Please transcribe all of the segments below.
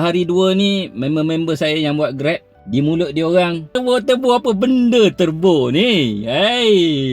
sehari dua ni member-member saya yang buat Grab, di mulut dia orang, turbo apa benda turbo ni?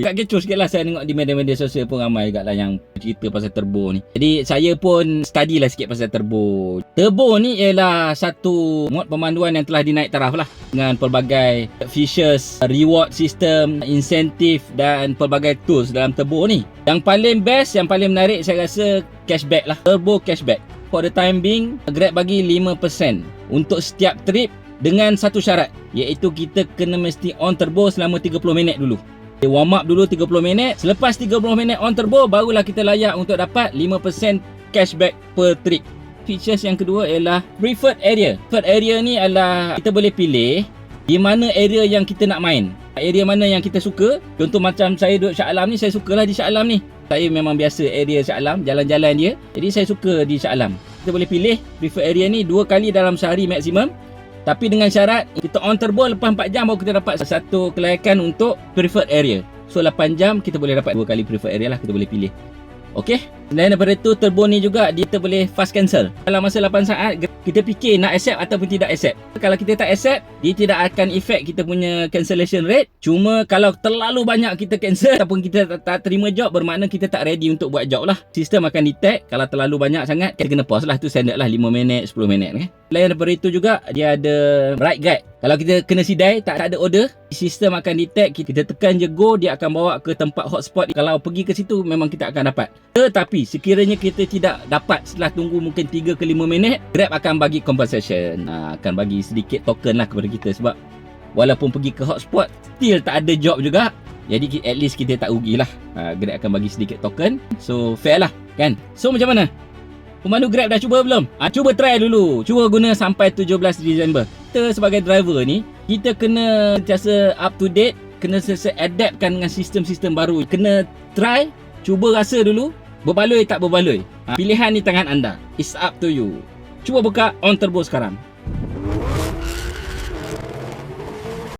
Kat kecoh sikit lah saya tengok di media-media sosial pun ramai kat lah yang cerita pasal turbo ni. Jadi saya pun study lah sikit pasal turbo. Turbo ni ialah satu mod pemanduan yang telah dinaik taraf lah, dengan pelbagai features, reward system, insentif dan pelbagai tools dalam turbo ni. Yang paling best, yang paling menarik saya rasa cashback lah. Turbo cashback. For the time being, Grab bagi 5% untuk setiap trip, dengan satu syarat, iaitu kita kena mesti on turbo selama 30 minit dulu. Warm up dulu 30 minit. Selepas 30 minit on turbo, barulah kita layak untuk dapat 5% cashback per trip. Features yang kedua ialah preferred area. Preferred area ni adalah kita boleh pilih di mana area yang kita nak main. Area mana yang kita suka. Contoh macam saya duduk Shah Alam ni, saya sukalah di Shah Alam ni. Saya memang biasa area Shah Alam, jalan-jalan dia. Jadi saya suka di Shah Alam. Kita boleh pilih preferred area ni 2 kali dalam sehari maksimum. Tapi dengan syarat kita on turbo lepas 4 jam baru kita dapat satu kelayakan untuk preferred area. So 8 jam kita boleh dapat 2 kali preferred area lah, kita boleh pilih. Okey. Dan daripada itu turbo ni juga kita boleh fast cancel. Dalam masa 8 saat kita fikir nak accept ataupun tidak accept. Kalau kita tak accept, dia tidak akan effect kita punya cancellation rate. Cuma kalau terlalu banyak kita cancel ataupun kita tak terima job, bermakna kita tak ready untuk buat job lah. Sistem akan detect kalau terlalu banyak sangat, kita kena pause lah. Itu standard lah 5 minit, 10 minit kan. Selain daripada itu juga dia ada ride guide. Kalau kita kena sidai, tak ada order, sistem akan detect, kita tekan je go, dia akan bawa ke tempat hotspot. Kalau pergi ke situ memang kita akan dapat. Tetapi sekiranya kita tidak dapat setelah tunggu mungkin 3 ke 5 minit, Grab akan bagi compensation, akan bagi sedikit token lah kepada kita. Sebab walaupun pergi ke hotspot, still tak ada job juga. Jadi at least kita tak rugi lah. Grab akan bagi sedikit token. So fair lah kan. So macam mana? Pemandu Grab dah cuba belum? Cuba try dulu. Cuba guna sampai 17 Disember. Kita sebagai driver ni, kita kena sentiasa up to date, kena sentiasa adaptkan dengan sistem-sistem baru. Kena try, cuba rasa dulu, berbaloi tak berbaloi. Pilihan di tangan anda. It's up to you. Cuba buka on turbo sekarang.